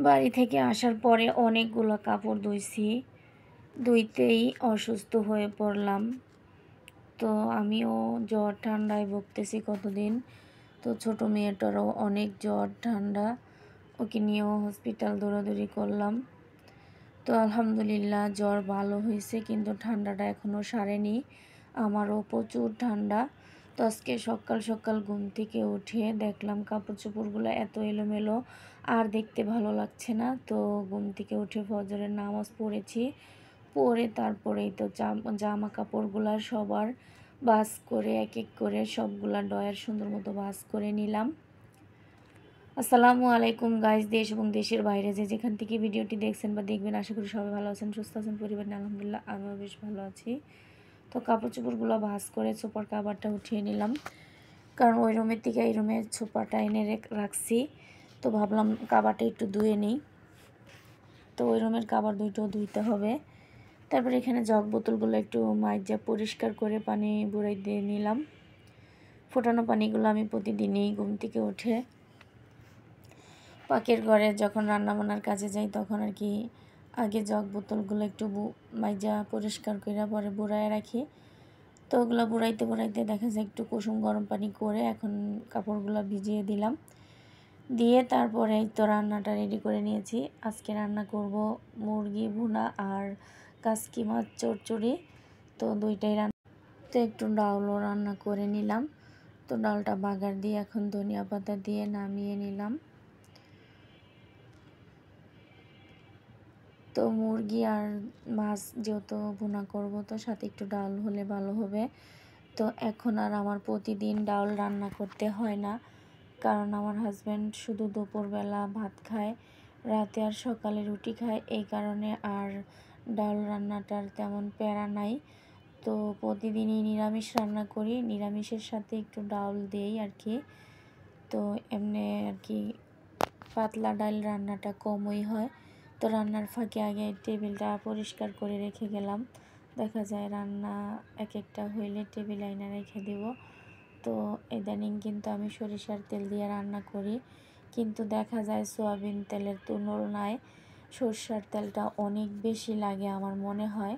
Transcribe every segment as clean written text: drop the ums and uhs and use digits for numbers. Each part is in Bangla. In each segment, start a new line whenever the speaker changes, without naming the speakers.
বাড়ি থেকে আসার পরে অনেকগুলো কাপড় ধুইছি, ধুইতেই অসুস্থ হয়ে পড়লাম। তো আমিও জ্বর ঠান্ডায় ভুগতেছি কতদিন। তো ছোটো মেয়েটারও অনেক জ্বর ঠান্ডা, ওকে নিয়েও হসপিটাল দৌড়াদৌড়ি করলাম। তো আলহামদুলিল্লাহ জ্বর ভালো হয়েছে, কিন্তু ঠান্ডাটা এখনও সারেনি। আমারও প্রচুর ঠান্ডা। তো আজকে সকাল সকাল ঘুম থেকে উঠে দেখলাম কাপড় চোপড়গুলো এত এলোমেলো, আর দেখতে ভালো লাগছে না। তো ঘুম থেকে উঠে ফজরের নামাজ পড়েছি, পরে তারপরেই তো জামা কাপড়গুলো সবার ভাঁজ করে এক এক করে সবগুলা ডয়ার সুন্দর মতো ভাঁজ করে নিলাম। আসসালামু আলাইকুম গাইজ, দেশ এবং দেশের বাইরে যে যেখান থেকে ভিডিওটি দেখছেন বা দেখবেন, আশা করি সবাই ভালো আছেন, সুস্থ আছেন, পরিবার নিয়ে আলহামদুলিল্লাহ আমিও বেশ ভালো আছি। তো কাপড় চোপড়গুলো ভাঁজ করে সোপার কাভারটা উঠিয়ে নিলাম, কারণ ওই রুমের থেকে এই রুমে সোপাটা এনে রাখছি। তো ভাবলাম কাভারটা একটু ধুয়ে নিই। তো ওই রুমের কাভার দুইটাও ধুইতে হবে। তারপর এখানে জগ বোতলগুলো একটু মাজা পরিষ্কার করে পানি বুড়াই দিয়ে নিলাম। ফোটানো পানিগুলো আমি প্রতিদিনই ঘুম থেকে উঠে পাকের ঘরে যখন রান্নাবান্নার কাজে যাই তখন আর কি আগে জগ বোতলগুলো একটু মাজা পরিষ্কার করে পরে বুড়ায় রাখি। তো ওগুলো বুড়াইতে বুড়াইতে দেখা যায় একটু কুসুম গরম পানি করে এখন কাপড়গুলো ভিজিয়ে দিলাম, দিয়ে তারপরে তো রান্নাটা রেডি করে নিয়েছি। আজকে রান্না করব মুরগি ভুনা আর কাসকি মাছ চচ্চড়ি। তো দুইটাই তো একটু ডালও রান্না করে নিলাম। তো ডালটা বাগার দিয়ে এখন ধনিয়া পাতা দিয়ে নামিয়ে নিলাম। তো মুরগি আর মাছ যেহেতু ভুনা করব, তো সাথে একটু ডাল হলে ভালো হবে। তো এখন আর আমার প্রতিদিন ডাল রান্না করতে হয় না, কারণ আমার হাজব্যান্ড শুধু দুপুরবেলা ভাত খায়, রাতে আর সকালে রুটি খায়। এই কারণে আর ডাল রান্নাটার তেমন প্যারা নাই। তো প্রতিদিনই নিরামিষ রান্না করি, নিরামিষের সাথে একটু ডাল দেই আর কি। তো এমনি আর কি পাতলা ডাল রান্নাটা কমই হয়। তো রান্নার ফাঁকে আগে টেবিলটা পরিষ্কার করে রেখে গেলাম। দেখা যায় রান্না এক একটা হইলে টেবিল আইনা রেখে দেব। তো ইদানিং কিন্তু আমি সরিষার তেল দিয়ে রান্না করি, কিন্তু দেখা যায় সয়াবিন তেলের তুলনায় সরষার তেলটা অনেক বেশি লাগে আমার মনে হয়।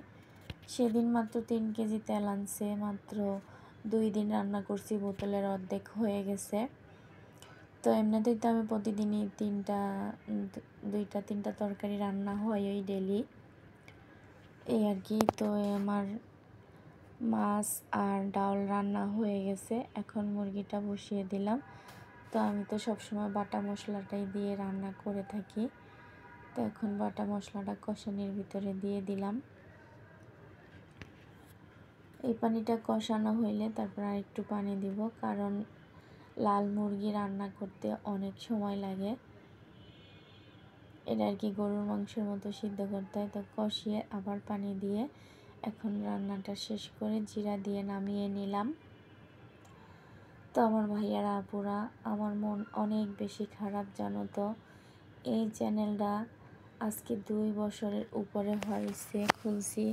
সেদিন মাত্র 3 কেজি তেল আনছে, মাত্র 2 দিন রান্না করছি, বোতলের অর্ধেক হয়ে গেছে। তো এমনিতেই তো আমি প্রতিদিনই 2-3টা তরকারি রান্না হয় ওই ডেলি, এই আর কি। তো আমার মাছ আর ডাল রান্না হয়ে গেছে, এখন মুরগিটা বসিয়ে দিলাম। তো আমি তো সবসময় বাটা মশলাটাই দিয়ে রান্না করে থাকি। তো এখন বাটা মশলাটা কষানির ভিতরে দিয়ে দিলাম। এই পানিটা কষানো হইলে তারপর আর একটু পানি দিব, কারণ লাল মুরগি রান্না করতে অনেক সময় লাগে। এটা আর কি গরুর মাংসের মতো সিদ্ধ করতে হয়। তো কষিয়ে আবার পানি দিয়ে এখন রান্নাটা শেষ করে জিরা দিয়ে নামিয়ে নিলাম। তো আমার ভাইয়ারা আপুরা, আমার মন অনেক বেশি খারাপ জানো তো। এই চ্যানেলটা আজকে 2 বছরের উপরে হয়েছে খুলছি,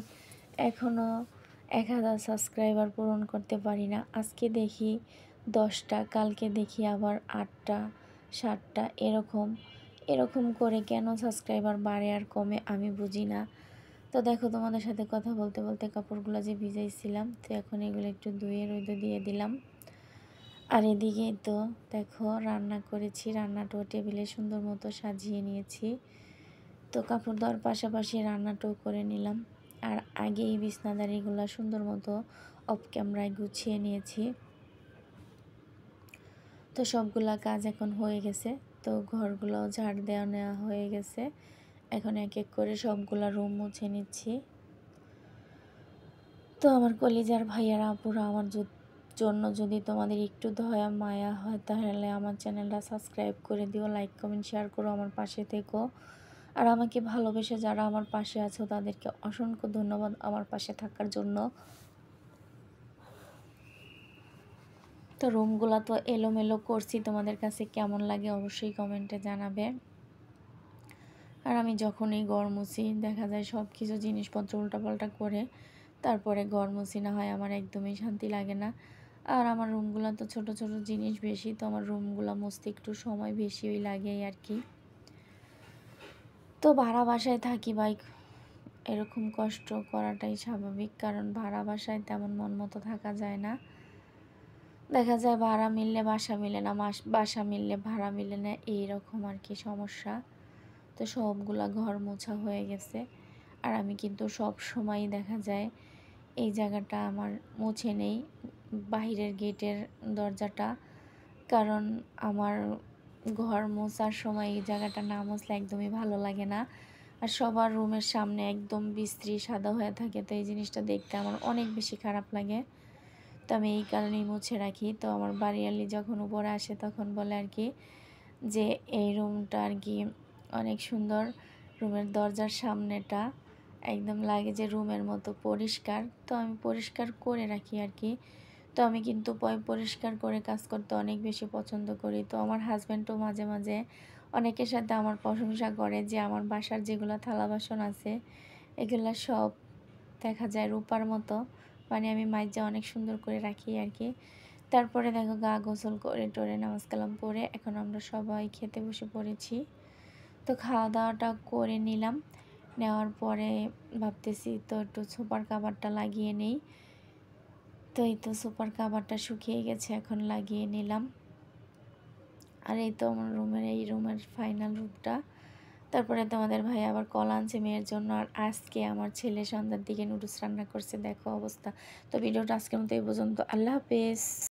এখনও 1000 সাবস্ক্রাইবার পূরণ করতে পারি না। আজকে দেখি 10টা, কালকে দেখি আবার 8টা 7টা, এরকম করে কেন সাবস্ক্রাইবার বাড়ে আর কমে আমি বুঝি না। তো দেখো তোমাদের সাথে কথা বলতে বলতে কাপড়গুলো যে ভিজাইছিলাম, তো এখন এগুলো একটু ধুয়ে রোদে দিয়ে দিলাম। আর এদিকে তো দেখো রান্না করেছি, রান্নাটাও টেবিলে সুন্দর মতো সাজিয়ে নিয়েছি। তো কাপড় ধোয়ার পাশাপাশি রান্নাটাও করে নিলাম। আর আগেই বিছনাদারিগুলো সুন্দর মতো অফ ক্যামেরায় গুছিয়ে নিয়েছি। তো সবগুলা কাজ এখন হয়ে গেছে। তো ঘরগুলো ঝাড় নেওয়া হয়ে গেছে, এখন এক এক করে সবগুলা রুম মুছে নিচ্ছি। তো আমার কলিজার ভাইয়ারা আপুরা, আমার জন্য যদি তোমাদের একটু দয়া মায়া হয় তাহলে আমার চ্যানেলটা সাবস্ক্রাইব করে দিও, লাইক কমেন্ট শেয়ার করো, আমার পাশে থেকো। আর আমাকে ভালোবেসে যারা আমার পাশে আছো তাদেরকে অসংখ্য ধন্যবাদ আমার পাশে থাকার জন্য। তো রুমগুলো তো এলোমেলো করছি, তোমাদের কাছে কেমন লাগে অবশ্যই কমেন্টে জানাবে। আর আমি যখনই ঘর মুছি দেখা যায় সব কিছু জিনিসপত্র উল্টাপাল্টা করে তারপরে ঘর মুছি, না হয় আমার একদমই শান্তি লাগে না। আর আমার রুমগুলো তো ছোট ছোট জিনিস বেশি, তো আমার রুমগুলো মুছতে একটু সময় বেশিই লাগে আর কি। তো ভাড়া বাসায় থাকি ভাই, এরকম কষ্ট করাটাই স্বাভাবিক, কারণ ভাড়া বাসায় তেমন মন মতো থাকা যায় না। দেখা যায় ভাড়া মিললে বাসা মিলে না, বাসা মিললে ভাড়া মিলে না, এইরকম আর কি সমস্যা। তো সবগুলা ঘর মোছা হয়ে গেছে। আর আমি কিন্তু সব সময়ই দেখা যায় এই জায়গাটা আমার মুছে নেই, বাহিরের গেটের দরজাটা, কারণ আমার ঘর মোছার সময় এই জায়গাটা না মুছলে একদমই ভালো লাগে না। আর সবার রুমের সামনে একদম বিশ্রী সাদা হয়ে থাকে, তো এই জিনিসটা দেখতে আমার অনেক বেশি খারাপ লাগে। তো আমি এই কারণেই মুছে রাখি। তো আমার বাড়িওয়ালি যখন উপরে আসে তখন বলে আর কি যে এই রুমটা আর কি অনেক সুন্দর, রুমের দরজার সামনেটা একদম লাগে যে রুমের মতো পরিষ্কার। তো আমি পরিষ্কার করে রাখি আর কি। তো আমি কিন্তু পরিষ্কার করে কাজ করতে অনেক বেশি পছন্দ করি। তো আমার হাজব্যান্ডও মাঝে মাঝে অনেকের সাথে আমার প্রশংসা করে যে আমার বাসার যেগুলো থালা বাসন আছে এগুলা সব দেখা যায় রূপার মতো, মানে আমি মাইজা অনেক সুন্দর করে রাখি আর কি। তারপরে দেখো গা গোসল করে টোরে নামাজ কালাম পড়ে এখন আমরা সবাই খেতে বসে পড়েছি। তো খাওয়া দাওয়াটা করে নিলাম, নেওয়ার পরে ভাবতেছি তো একটু সুপার কাভারটা লাগিয়ে নেই। তো এই তো সুপার কাভারটা শুকিয়ে গেছে, এখন লাগিয়ে নিলাম। আর এই তো আমার রুমের ফাইনাল রূপটা। তারপরে তোমাদের ভাই আবার কল আনছে মেয়ের জন্য, আর আজকে আমার ছেলে সন্ধ্যার দিকে নুডলস রান্না করছে, দেখো অবস্থা। তো ভিডিওটা আজকের মতো এই পর্যন্ত, আল্লাহ হাফেজ।